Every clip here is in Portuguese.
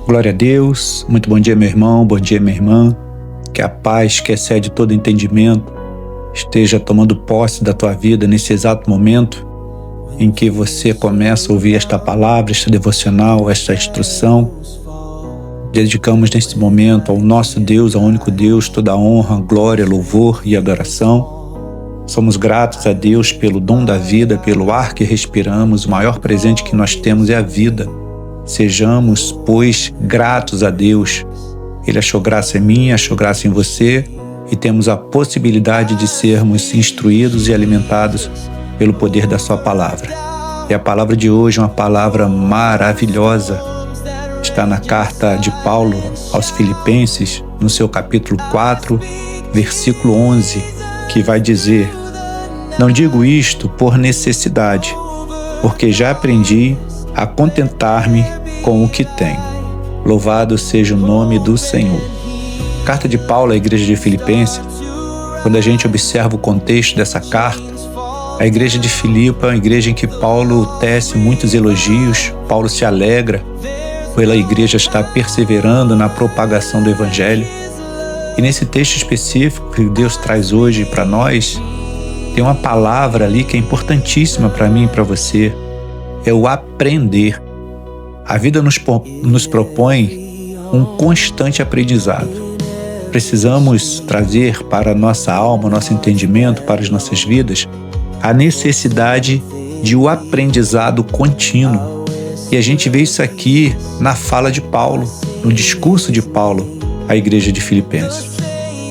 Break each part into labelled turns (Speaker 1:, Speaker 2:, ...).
Speaker 1: Glória a Deus, muito bom dia meu irmão, bom dia minha irmã, que a paz que excede todo entendimento esteja tomando posse da tua vida nesse exato momento em que você começa a ouvir esta palavra, esta devocional, esta instrução. Dedicamos neste momento ao nosso Deus, ao único Deus, toda a honra, glória, louvor e adoração. Somos gratos a Deus pelo dom da vida, pelo ar que respiramos. O maior presente que nós temos é a vida. Sejamos, pois, gratos a Deus. Ele achou graça em mim, achou graça em você, e temos a possibilidade de sermos instruídos e alimentados pelo poder da sua palavra. E a palavra de hoje é uma palavra maravilhosa. Está na carta de Paulo aos Filipenses, no seu capítulo 4, versículo 11, que vai dizer: não digo isto por necessidade, porque já aprendi a contentar-me com o que tenho. Louvado seja o nome do Senhor. Carta de Paulo à igreja de Filipenses. Quando a gente observa o contexto dessa carta, a igreja de Filipe é uma igreja em que Paulo tece muitos elogios. Paulo se alegra pela igreja estar perseverando na propagação do evangelho. E nesse texto específico que Deus traz hoje para nós, tem uma palavra ali que é importantíssima para mim e para você. É o aprender. A vida nos propõe um constante aprendizado. Precisamos trazer para a nossa alma, nosso entendimento, para as nossas vidas, a necessidade de um aprendizado contínuo. E a gente vê isso aqui na fala de Paulo, no discurso de Paulo à igreja de Filipenses.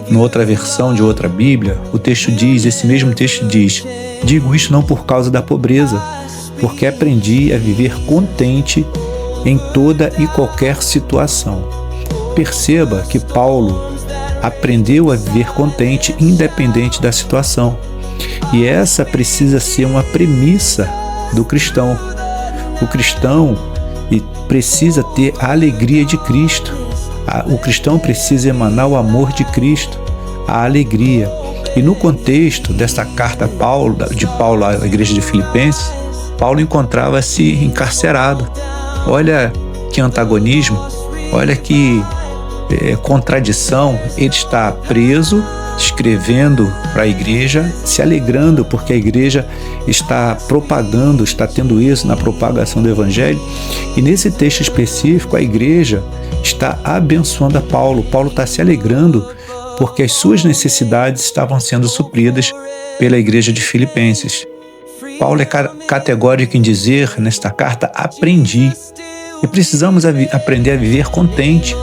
Speaker 1: Em outra versão de outra Bíblia, o texto diz, esse mesmo texto diz: digo isto não por causa da pobreza, porque aprendi a viver contente em toda e qualquer situação. Perceba que Paulo aprendeu a viver contente independente da situação. E essa precisa ser uma premissa do cristão. O cristão precisa ter a alegria de Cristo. O cristão precisa emanar o amor de Cristo, a alegria. E no contexto dessa carta de Paulo à igreja de Filipenses, Paulo encontrava-se encarcerado. Olha que antagonismo, olha que contradição. Ele está preso, escrevendo para a igreja, se alegrando porque a igreja está propagando, está tendo isso na propagação do evangelho. E nesse texto específico, a igreja está abençoando a Paulo. Paulo está se alegrando porque as suas necessidades estavam sendo supridas pela igreja de Filipenses. Paulo é categórico em dizer nesta carta: aprendi. E precisamos aprender a viver contente.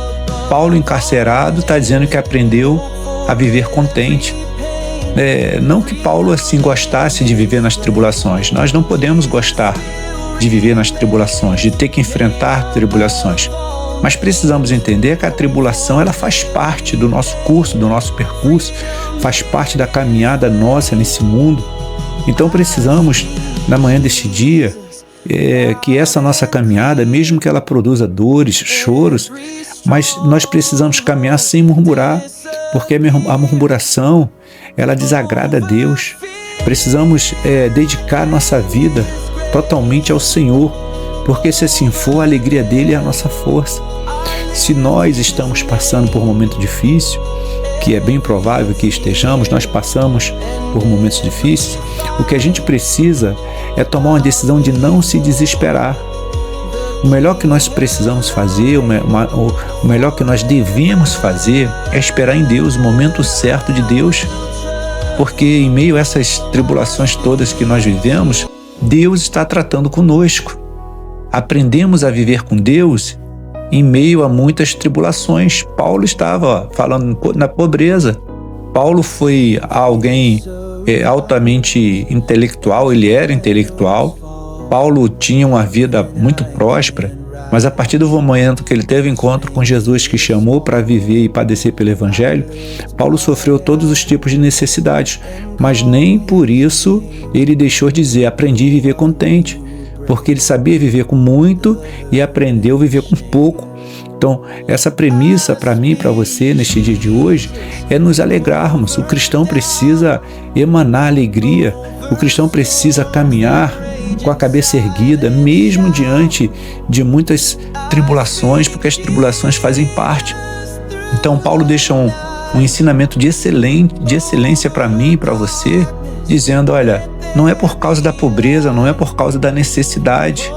Speaker 1: Paulo, encarcerado, está dizendo que aprendeu a viver contente. Não que Paulo assim gostasse de viver nas tribulações. Nós não podemos gostar de viver nas tribulações, de ter que enfrentar tribulações. Mas precisamos entender que a tribulação ela faz parte do nosso curso, do nosso percurso, faz parte da caminhada nossa nesse mundo. Então precisamos, na manhã deste dia, que essa nossa caminhada, mesmo que ela produza dores, choros, mas nós precisamos caminhar sem murmurar, porque a murmuração, ela desagrada a Deus. Precisamos dedicar nossa vida totalmente ao Senhor, porque se assim for, a alegria dele é a nossa força. Se nós estamos passando por um momento difícil, que é bem provável que estejamos, nós passamos por momentos difíceis, o que a gente precisa é tomar uma decisão de não se desesperar. O melhor que nós precisamos fazer, o melhor que nós devemos fazer é esperar em Deus, o momento certo de Deus, porque em meio a essas tribulações todas que nós vivemos, Deus está tratando conosco. Aprendemos a viver com Deus em meio a muitas tribulações. Paulo estava falando na pobreza. Paulo foi alguém altamente intelectual, ele era intelectual. Paulo tinha uma vida muito próspera, mas a partir do momento que ele teve encontro com Jesus, que chamou para viver e padecer pelo evangelho, Paulo sofreu todos os tipos de necessidades, mas nem por isso ele deixou de dizer: aprendi a viver contente, porque ele sabia viver com muito e aprendeu a viver com pouco. Então, essa premissa para mim e para você neste dia de hoje é nos alegrarmos. O cristão precisa emanar alegria, o cristão precisa caminhar com a cabeça erguida, mesmo diante de muitas tribulações, porque as tribulações fazem parte. Então Paulo deixa um ensinamento de excelência para mim e para você, dizendo, olha, não é por causa da pobreza, não é por causa da necessidade,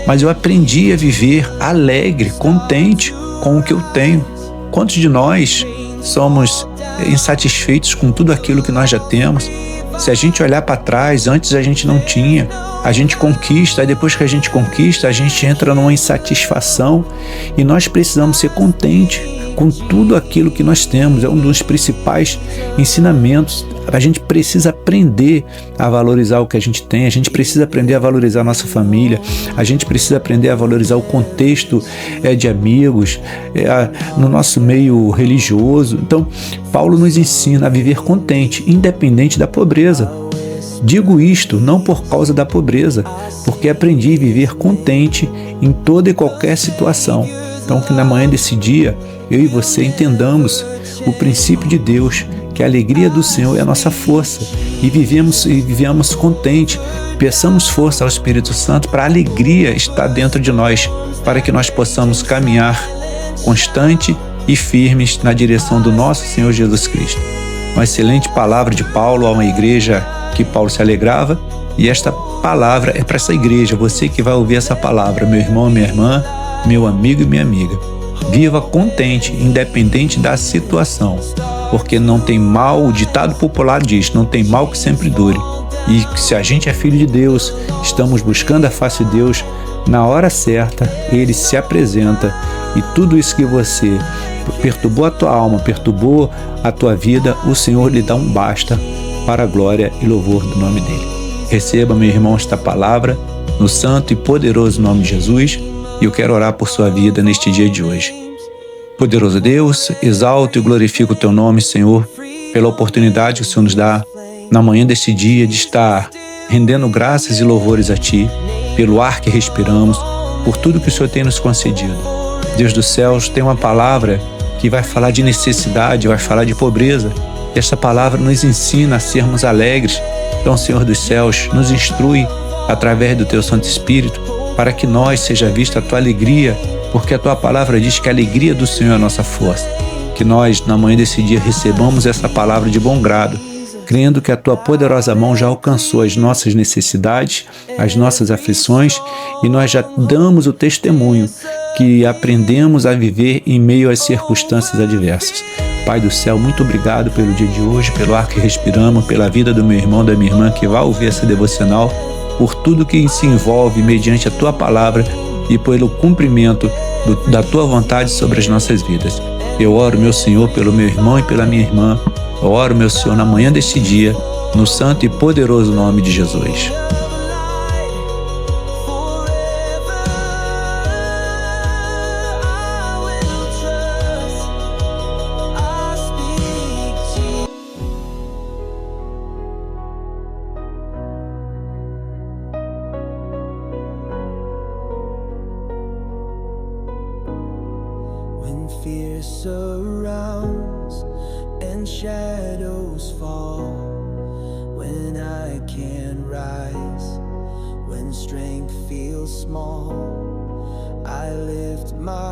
Speaker 1: mas eu aprendi a viver alegre, contente com o que eu tenho. Quantos de nós somos insatisfeitos com tudo aquilo que nós já temos? Se a gente olhar para trás, antes a gente não tinha, a gente conquista, e depois que a gente conquista, a gente entra numa insatisfação e nós precisamos ser contentes com tudo aquilo que nós temos. É um dos principais ensinamentos. A gente precisa aprender a valorizar o que a gente tem, a gente precisa aprender a valorizar a nossa família, a gente precisa aprender a valorizar o contexto de amigos, no nosso meio religioso. Então, Paulo nos ensina a viver contente, independente da pobreza. Digo isto não por causa da pobreza, porque aprendi a viver contente em toda e qualquer situação. Então, que na manhã desse dia, eu e você entendamos o princípio de Deus, que a alegria do Senhor é a nossa força, e vivemos contente. Peçamos força ao Espírito Santo para a alegria estar dentro de nós, para que nós possamos caminhar constante e firmes na direção do nosso Senhor Jesus Cristo. Uma excelente palavra de Paulo a uma igreja que Paulo se alegrava, e esta palavra é para essa igreja, você que vai ouvir essa palavra, meu irmão, minha irmã, meu amigo e minha amiga. Viva contente, independente da situação, porque não tem mal, o ditado popular diz, não tem mal que sempre dure. E se a gente é filho de Deus, estamos buscando a face de Deus, na hora certa, Ele se apresenta, e tudo isso que você perturbou a tua alma, perturbou a tua vida, o Senhor lhe dá um basta para a glória e louvor do nome dEle. Receba, meu irmão, esta palavra no santo e poderoso nome de Jesus, e eu quero orar por sua vida neste dia de hoje. Poderoso Deus, exalto e glorifico o teu nome, Senhor, pela oportunidade que o Senhor nos dá na manhã deste dia de estar rendendo graças e louvores a Ti, pelo ar que respiramos, por tudo que o Senhor tem nos concedido. Deus dos céus, tem uma palavra que vai falar de necessidade, vai falar de pobreza. E esta palavra nos ensina a sermos alegres. Então, Senhor dos céus, nos instrui através do Teu Santo Espírito, para que nós seja vista a Tua alegria, porque a Tua palavra diz que a alegria do Senhor é a nossa força. Que nós, na manhã desse dia, recebamos essa palavra de bom grado, crendo que a Tua poderosa mão já alcançou as nossas necessidades, as nossas aflições, e nós já damos o testemunho que aprendemos a viver em meio às circunstâncias adversas. Pai do céu, muito obrigado pelo dia de hoje, pelo ar que respiramos, pela vida do meu irmão, da minha irmã que vai ouvir essa devocional, por tudo que se envolve mediante a Tua palavra e pelo cumprimento da Tua vontade sobre as nossas vidas. Eu oro, meu Senhor, pelo meu irmão e pela minha irmã. Eu oro, meu Senhor, na manhã deste dia, no santo e poderoso nome de Jesus.
Speaker 2: When fear surrounds and shadows fall, when I can't rise, when strength feels small, I lift my